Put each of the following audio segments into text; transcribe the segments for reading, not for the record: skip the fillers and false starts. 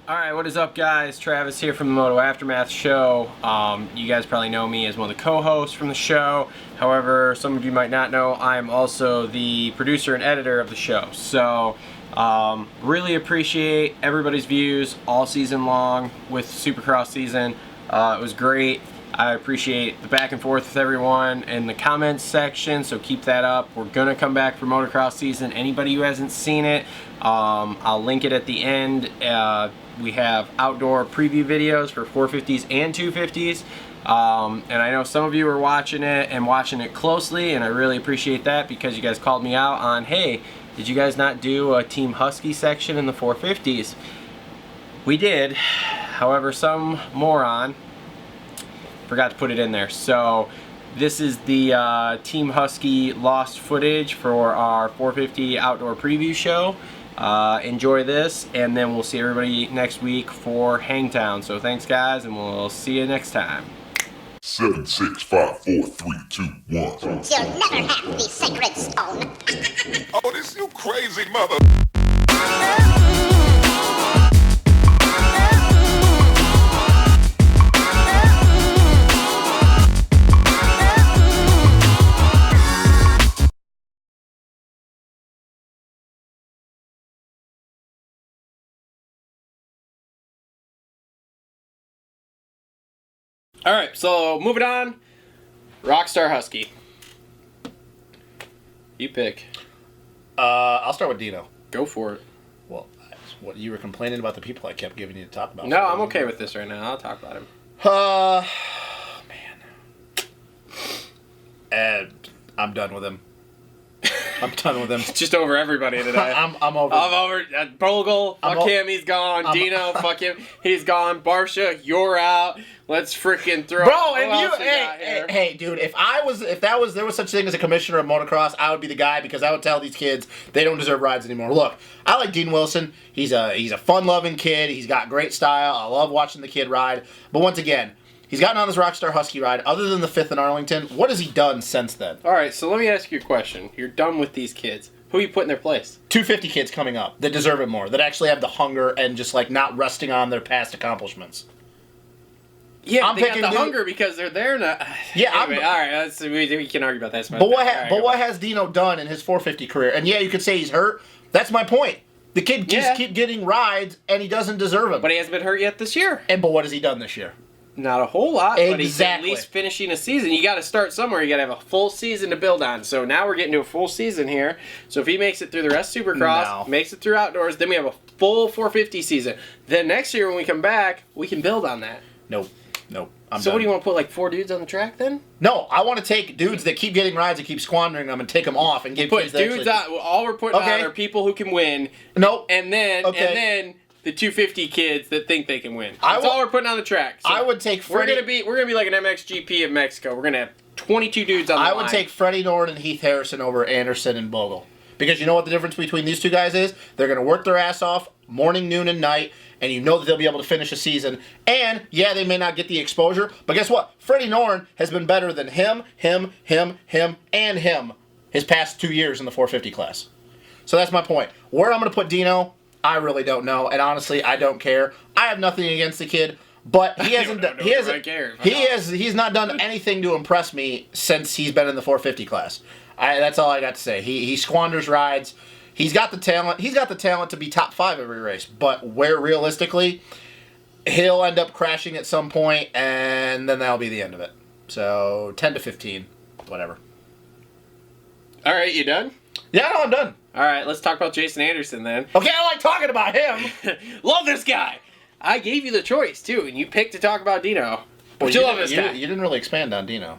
Alright, what is up guys? Travis here from the Moto Aftermath show. You guys probably know me as one of the co-hosts from the show. However, some of you might not know, I'm also the producer and editor of the show. So, really appreciate everybody's views all season long with Supercross season. It was great. I appreciate the back and forth with everyone in the comments section, so keep that up. We're gonna come back for motocross season. Anybody who hasn't seen it, I'll link it at the end. We have outdoor preview videos for 450s and 250s. And I know some of you are watching it and watching it closely, and I really appreciate that because you guys called me out on, hey, did you guys not do a Team Husky section in the 450s? We did. However, some moron forgot to put it in there. So this is the Team Husky lost footage for our 450 outdoor preview show. Enjoy this, and then we'll see everybody next week for Hangtown. So thanks guys, and we'll see you next time. 7, 6, 5, 4, 3, 2, 1. You'll never have the sacred stone. Oh, this you crazy mother. Alright, so moving on. Rockstar Husky. You pick. I'll start with Dino. Go for it. Well, that's what you were complaining about the people I kept giving you to talk about. No, I'm okay with this right now. I'll talk about him. Man. And I'm done with him. I'm done with him. Just over everybody today. I'm over. I'm over. Bogle, fuck him, he's gone. Dino, fuck him, he's gone. Barsha, you're out. Let's freaking throw. Bro, hey, dude, if there was such thing as a commissioner of motocross, I would be the guy because I would tell these kids they don't deserve rides anymore. Look, I like Dean Wilson. He's a fun-loving kid. He's got great style. I love watching the kid ride. But once again, he's gotten on this Rockstar Husky ride. Other than the 5th in Arlington, what has he done since then? All right, so let me ask you a question. You're done with these kids. Who you put in their place? 250 kids coming up that deserve it more, that actually have the hunger and just like not resting on their past accomplishments. Yeah, they got the hunger because they're there now. Yeah, anyway, all right, we can argue about that. But what has Dino done in his 450 career? And yeah, you could say he's hurt. That's my point. The kid just keep getting rides, and he doesn't deserve them. But he hasn't been hurt yet this year. But what has he done this year? Not a whole lot, exactly. But he's at least finishing a season. You got to start somewhere. You got to have a full season to build on. So now we're getting to a full season here. So if he makes it through the rest of Supercross, makes it through outdoors, then we have a full 450 season. Then next year when we come back, we can build on that. Nope. I'm so done. What do you want to put, like 4 dudes on the track then? No, I want to take dudes that keep getting rides and keep squandering them and take them off and give kids dudes on. All we're putting on are people who can win. Nope. And then the 250 kids that think they can win. That's all we're putting on the track. So I would take Freddie. We're gonna be like an MXGP of Mexico. We're gonna have 22 dudes on the line. I would take Freddie Nord and Heath Harrison over Anderson and Bogle. Because you know what the difference between these two guys is? They're going to work their ass off morning, noon, and night, and you know that they'll be able to finish a season. And, yeah, they may not get the exposure, but guess what? Freddie Nord has been better than him, and him his past 2 years in the 450 class. So that's my point. Where I'm going to put Dino, I really don't know, and honestly, I don't care. I have nothing against the kid, but he hasn't done. He's not done anything to impress me since he's been in the 450 class. That's all I got to say. He squanders rides. He's got the talent. He's got the talent to be top 5 every race. But where realistically, he'll end up crashing at some point, and then that'll be the end of it. So 10 to 15, whatever. All right, you done? Yeah, no, I'm done. All right, let's talk about Jason Anderson then. Okay, I like talking about him. Love this guy. I gave you the choice too, and you picked to talk about Dino. But you love this guy. You didn't really expand on Dino.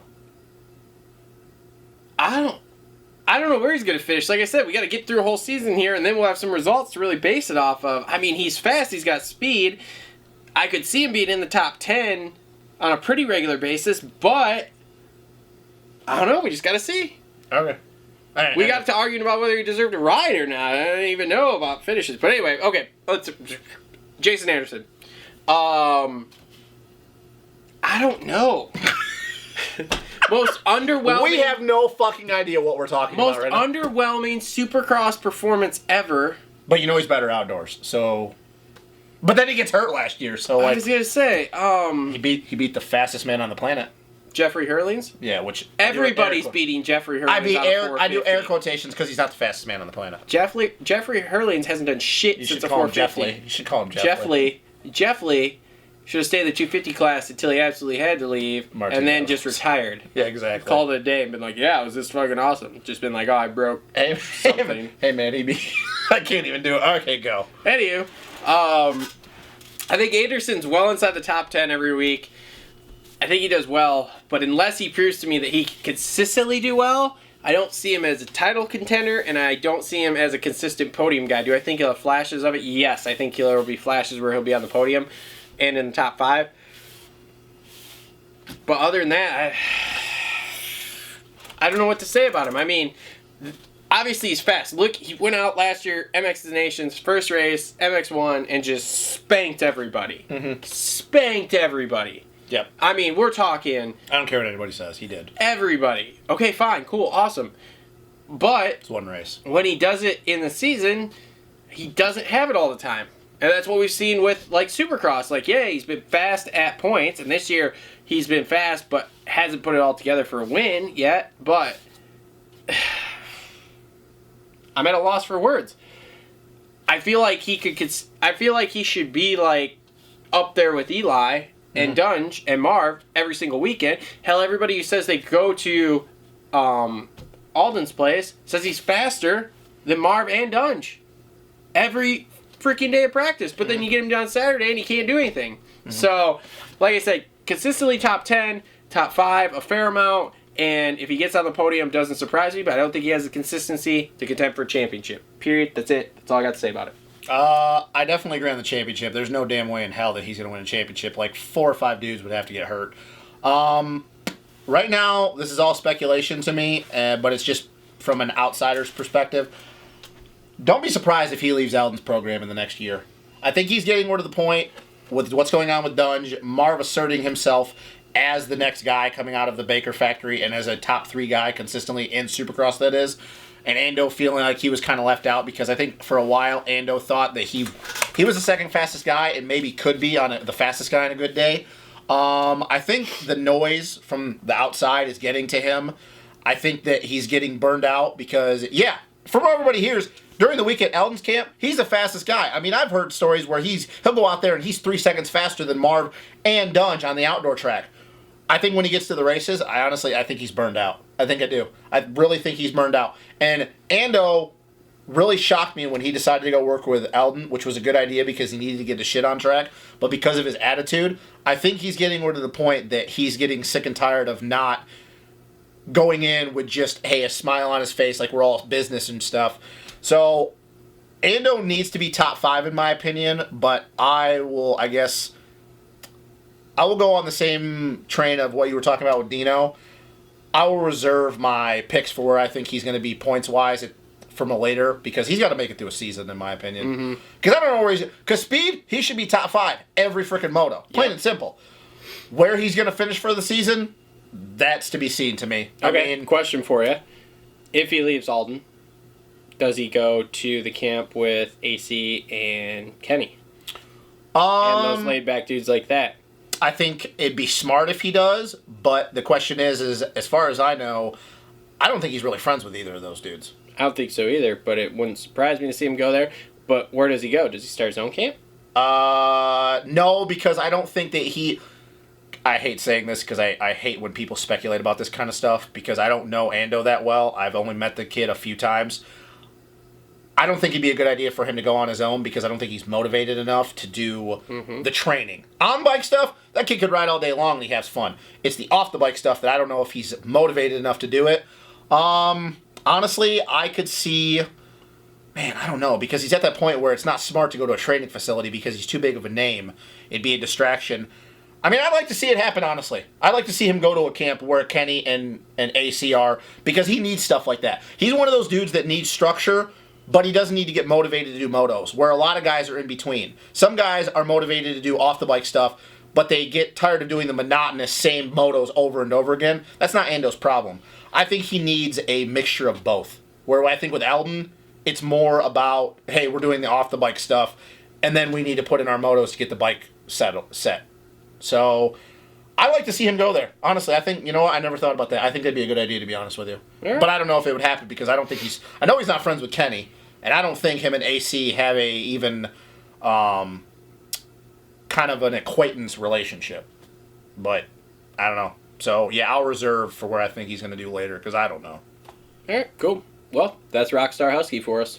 I don't know where he's going to finish. Like I said, we got to get through a whole season here, and then we'll have some results to really base it off of. I mean, he's fast. He's got speed. I could see him being in the top 10 on a pretty regular basis, but I don't know. We just got to see. Okay. All right, we got to arguing about whether he deserved a ride or not. I don't even know about finishes. But anyway, okay. Jason Anderson. I don't know. Most underwhelming. We have no fucking idea what we're talking about right now. Most underwhelming Supercross performance ever. But you know he's better outdoors, so. But then he gets hurt last year, so I like was gonna say, he beat the fastest man on the planet. Jeffrey Hurlings. Yeah, which Everybody's beating Jeffrey Hurlings. I do air quotations because he's not the fastest man on the planet. Jeffrey Hurlings hasn't done shit since a 450. You should call him Jeffley. Jeffley should have stayed in the 250 class until he absolutely had to leave, and then just retired. Yeah, exactly. Called it a day and been like, yeah, it was this fucking awesome. Just been like, oh, I broke something. Hey man, I can't even do it. Okay, go. Anywho, I think Anderson's well inside the top 10 every week. I think he does well, but unless he proves to me that he can consistently do well, I don't see him as a title contender, and I don't see him as a consistent podium guy. Do I think he'll have flashes of it? Yes, I think there will be flashes where he'll be on the podium and in the top 5. But other than that, I don't know what to say about him. I mean, obviously he's fast. Look, he went out last year, MX the Nation's first race, MX won, and just spanked everybody. Mm-hmm. Spanked everybody. Yep. I mean, we're talking... I don't care what anybody says. He did. Everybody. Okay, fine, cool, awesome. But... It's one race. When he does it in the season, he doesn't have it all the time. And that's what we've seen with, like, Supercross. Like, yeah, he's been fast at points, and this year he's been fast, but hasn't put it all together for a win yet. But... I'm at a loss for words. I feel like he could... I feel like he should be, like, up there with Eli... and Dunge and Marv every single weekend. Hell, everybody who says they go to Alden's place says he's faster than Marv and Dunge every freaking day of practice. But then you get him down Saturday and he can't do anything. So, like I said, consistently top 10, top 5, a fair amount. And if he gets on the podium, doesn't surprise me. But I don't think he has the consistency to contend for a championship. Period. That's it. That's all I got to say about it. I definitely agree on the championship. There's no damn way in hell that he's going to win a championship. Like 4 or 5 dudes would have to get hurt. Right now, this is all speculation to me, but it's just from an outsider's perspective. Don't be surprised if he leaves Alden's program in the next year. I think he's getting more to the point with what's going on with Dunge, Marv asserting himself as the next guy coming out of the Baker factory and as a top 3 guy consistently in Supercross, that is. And Ando feeling like he was kind of left out because I think for a while Ando thought that he was the second fastest guy and maybe could be on the fastest guy on a good day. I think the noise from the outside is getting to him. I think that he's getting burned out because, yeah, from what everybody hears, during the week at Eldon's camp, he's the fastest guy. I mean, I've heard stories where he'll go out there and he's 3 seconds faster than Marv and Dunge on the outdoor track. I think when he gets to the races, I think he's burned out. I think I do. I really think he's burned out. And Ando really shocked me when he decided to go work with Eldon, which was a good idea because he needed to get the shit on track. But because of his attitude, I think he's getting more to the point that he's getting sick and tired of not going in with just, hey, a smile on his face like we're all business and stuff. So Ando needs to be top 5 in my opinion, but I will go on the same train of what you were talking about with Dino. I will reserve my picks for where I think he's going to be points-wise from a later, because he's got to make it through a season, in my opinion. Because I don't know where he's... Because speed, he should be top 5 every freaking moto. Plain and simple. Where he's going to finish for the season, that's to be seen to me. Okay, I mean, question for you. If he leaves Alden, does he go to the camp with AC and Kenny? And those laid-back dudes like that? I think it'd be smart if he does, but the question is as far as I know, I don't think he's really friends with either of those dudes. I don't think so either, but it wouldn't surprise me to see him go there. But where does he go? Does he start his own camp? No, because I don't think that he... I hate saying this because I hate when people speculate about this kind of stuff because I don't know Ando that well. I've only met the kid a few times. I don't think it'd be a good idea for him to go on his own because I don't think he's motivated enough to do the training. On-bike stuff, that kid could ride all day long and he has fun. It's the off-the-bike stuff that I don't know if he's motivated enough to do it. Honestly, I could see... Man, I don't know, because he's at that point where it's not smart to go to a training facility because he's too big of a name. It'd be a distraction. I mean, I'd like to see it happen, honestly. I'd like to see him go to a camp where Kenny and AC are because he needs stuff like that. He's one of those dudes that needs structure, but he doesn't need to get motivated to do motos, where a lot of guys are in between. Some guys are motivated to do off-the-bike stuff, but they get tired of doing the monotonous same motos over and over again. That's not Ando's problem. I think he needs a mixture of both, where I think with Eldon, it's more about, hey, we're doing the off-the-bike stuff, and then we need to put in our motos to get the bike set. So I like to see him go there. Honestly, I think, you know what, I never thought about that. I think that'd be a good idea, to be honest with you. Yeah. But I don't know if it would happen because I don't think I know he's not friends with Kenny, and I don't think him and AC have a even kind of an acquaintance relationship. But I don't know. So yeah, I'll reserve for where I think he's going to do later because I don't know. All right, cool. Well, that's Rockstar Husky for us.